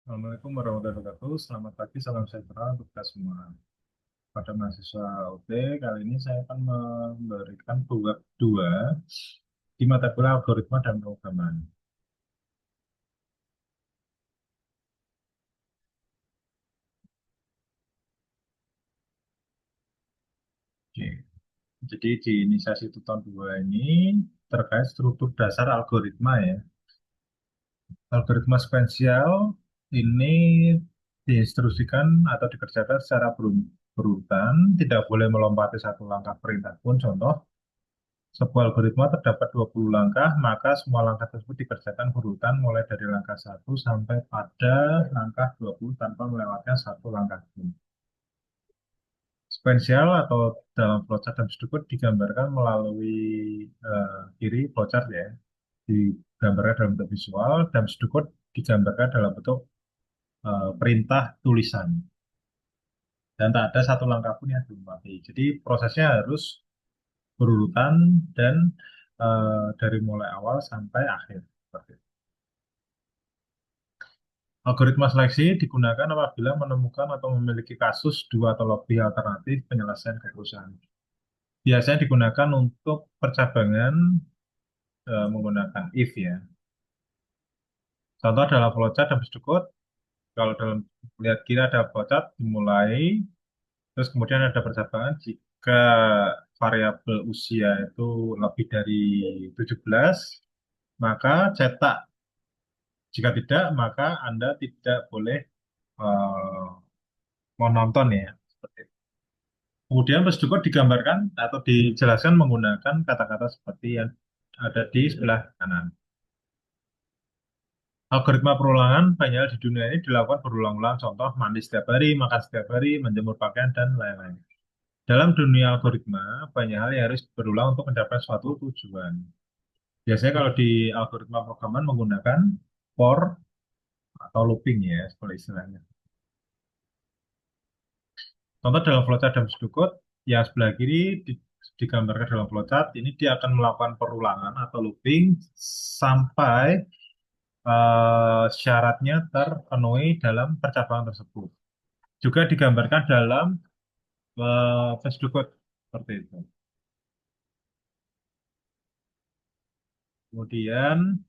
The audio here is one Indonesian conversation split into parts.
Assalamualaikum warahmatullahi wabarakatuh. Selamat pagi, salam sejahtera untuk kita semua. Pada mahasiswa UT, kali ini saya akan memberikan bab 2 di mata kuliah algoritma dan pemrograman. Oke. Jadi di inisiasi tutorial 2 ini terkait struktur dasar algoritma ya. Algoritma sequential ini diinstruksikan atau dikerjakan secara berurutan, tidak boleh melompati satu langkah perintah pun. Contoh, sebuah algoritma terdapat 20 langkah, maka semua langkah tersebut dikerjakan berurutan mulai dari langkah satu sampai pada langkah 20 tanpa melewatkan satu langkah pun. Sequential atau dalam flowchart dan struktur digambarkan melalui kiri flowchart ya, digambarkan dalam bentuk visual, dan struktur digambarkan dalam bentuk perintah tulisan. Dan tak ada satu langkah pun yang dilewati. Jadi prosesnya harus berurutan dan dari mulai awal sampai akhir. Seperti itu. Algoritma seleksi digunakan apabila menemukan atau memiliki kasus dua atau lebih alternatif penyelesaian kekosongan. Biasanya digunakan untuk percabangan menggunakan if ya. Contoh dalam flowchart dan berikut, kalau dalam lihat kiri ada flowchart dimulai, terus kemudian ada percabangan jika variabel usia itu lebih dari 17, maka cetak. Jika tidak, maka Anda tidak boleh eh, menonton ya. Seperti itu. Kemudian prosedur digambarkan atau dijelaskan menggunakan kata-kata seperti yang ada di sebelah kanan. Algoritma perulangan banyak hal di dunia ini dilakukan berulang-ulang. Contoh, mandi setiap hari, makan setiap hari, menjemur pakaian, dan lain-lain. Dalam dunia algoritma, banyak hal yang harus berulang untuk mencapai suatu tujuan. Biasanya kalau di algoritma programan menggunakan for atau looping ya, seperti istilahnya. Contoh dalam flowchart dan sedukut, yang sebelah kiri digambarkan dalam flowchart, ini dia akan melakukan perulangan atau looping sampai syaratnya terpenuhi dalam percabangan tersebut. Juga digambarkan dalam sedukut seperti itu. Kemudian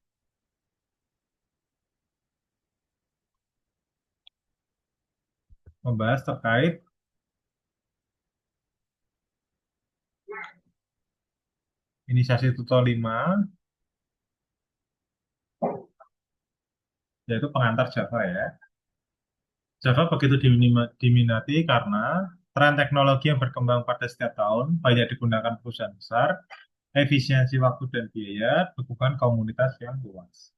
membahas terkait inisiasi tutorial 5, yaitu pengantar Java ya. Java begitu diminati karena tren teknologi yang berkembang pada setiap tahun banyak digunakan perusahaan besar, efisiensi waktu dan biaya, dukungan komunitas yang luas.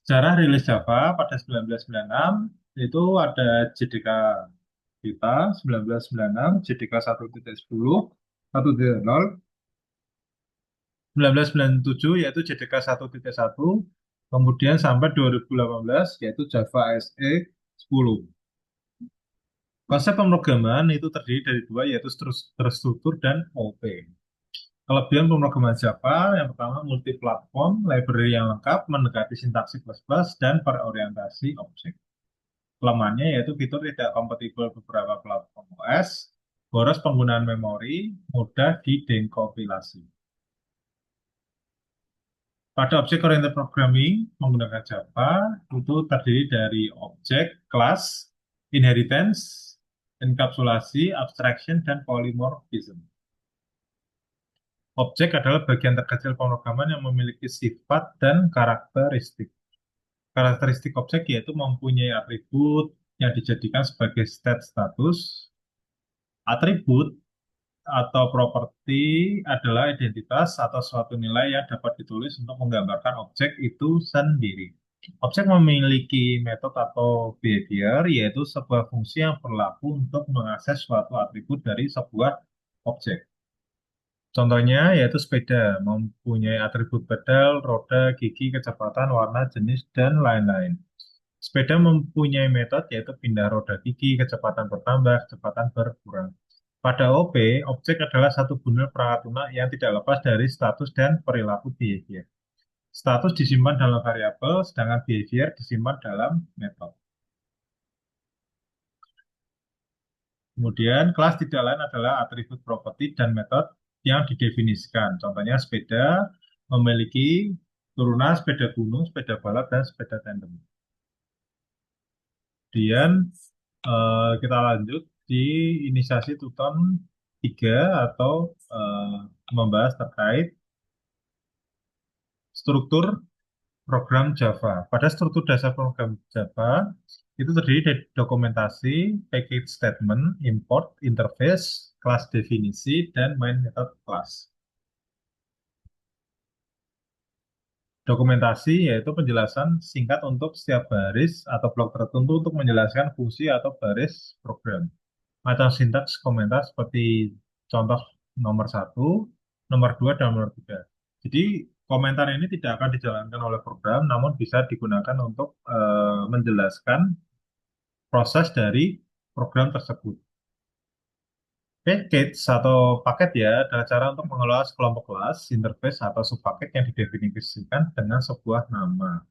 Sejarah rilis Java pada 1996 itu ada JDK kita 1996, JDK 1.10, 1.0, 1997 yaitu JDK 1.1, kemudian sampai 2018 yaitu Java SE 10. Konsep pemrograman itu terdiri dari dua, yaitu terstruktur dan OP. Kelebihan pemrograman Java, yang pertama multi-platform, library yang lengkap, mendekati sintaksi plus dan berorientasi objek. Kelemahannya yaitu fitur tidak kompatibel beberapa platform OS, boros penggunaan memori, mudah didekompilasi. Pada object oriented programming menggunakan Java itu terdiri dari objek, kelas, inheritance, enkapsulasi, abstraction, dan polymorphism. Objek adalah bagian terkecil pemrograman yang memiliki sifat dan karakteristik. Karakteristik objek yaitu mempunyai atribut yang dijadikan sebagai state status. Atribut atau properti adalah identitas atau suatu nilai yang dapat ditulis untuk menggambarkan objek itu sendiri. Objek memiliki metode atau behavior, yaitu sebuah fungsi yang berlaku untuk mengakses suatu atribut dari sebuah objek. Contohnya yaitu sepeda, mempunyai atribut pedal, roda, gigi, kecepatan, warna, jenis, dan lain-lain. Sepeda mempunyai metode yaitu pindah roda gigi, kecepatan bertambah, kecepatan berkurang. Pada OP, objek adalah satu bundel perangkat lunak yang tidak lepas dari status dan perilaku behavior. Status disimpan dalam variabel, sedangkan behavior disimpan dalam method. Kemudian kelas tidak lain adalah atribut properti dan metode yang didefinisikan. Contohnya sepeda memiliki turunan sepeda gunung, sepeda balap, dan sepeda tandem. Kemudian kita lanjut di inisiasi Tuton 3 atau membahas terkait struktur program Java. Pada struktur dasar program Java, itu terdiri dari dokumentasi, package statement, import, interface, kelas definisi, dan main method class. Dokumentasi yaitu penjelasan singkat untuk setiap baris atau blok tertentu untuk menjelaskan fungsi atau baris program. Macam sintaks komentar seperti contoh nomor satu, nomor 2, dan nomor 3. Jadi komentar ini tidak akan dijalankan oleh program, namun bisa digunakan untuk menjelaskan proses dari program tersebut. Package atau paket ya adalah cara untuk mengelola sekelompok kelas, interface, atau subpaket yang didefinisikan dengan sebuah nama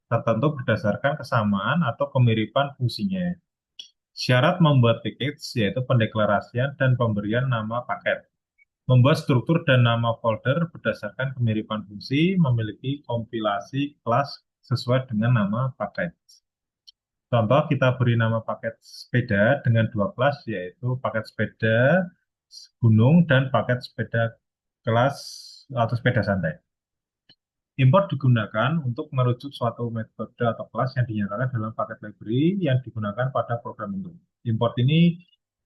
tertentu berdasarkan kesamaan atau kemiripan fungsinya. Syarat membuat package yaitu pendeklarasian dan pemberian nama paket. Membuat struktur dan nama folder berdasarkan kemiripan fungsi, memiliki kompilasi kelas sesuai dengan nama paket. Contoh, kita beri nama paket sepeda dengan dua kelas, yaitu paket sepeda gunung dan paket sepeda kelas atau sepeda santai. Import digunakan untuk merujuk suatu metode atau kelas yang dinyatakan dalam paket library yang digunakan pada program induk. Import ini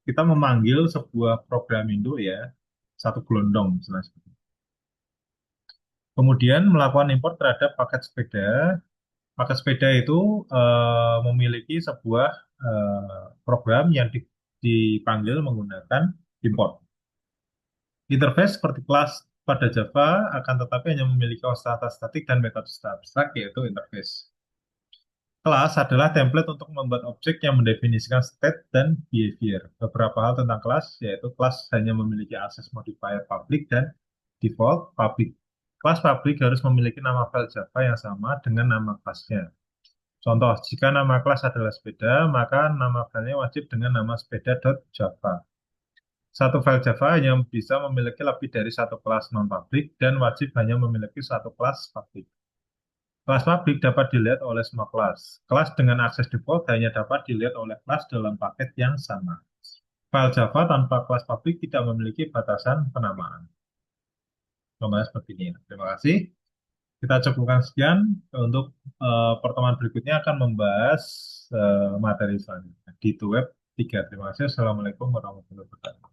kita memanggil sebuah program induk ya, satu gelondong misalnya seperti itu. Kemudian melakukan import terhadap paket sepeda. Paket sepeda itu memiliki sebuah program yang dipanggil menggunakan import. Interface seperti kelas pada Java akan tetapi hanya memiliki konstanta statik dan metode abstrak yaitu interface. Kelas adalah template untuk membuat objek yang mendefinisikan state dan behavior. Beberapa hal tentang kelas yaitu kelas hanya memiliki akses modifier public dan default public. Kelas public harus memiliki nama file Java yang sama dengan nama kelasnya. Contoh, jika nama kelas adalah sepeda, maka nama filenya wajib dengan nama sepeda.java. Satu file Java hanya bisa memiliki lebih dari satu kelas non-public dan wajib hanya memiliki satu kelas public. Kelas public dapat dilihat oleh semua kelas. Kelas dengan akses default hanya dapat dilihat oleh kelas dalam paket yang sama. File Java tanpa kelas public tidak memiliki batasan penamaan. Contohnya seperti ini. Terima kasih. Kita cukupkan sekian. Untuk pertemuan berikutnya akan membahas materi selanjutnya di web 3. Terima kasih. Assalamualaikum warahmatullahi wabarakatuh.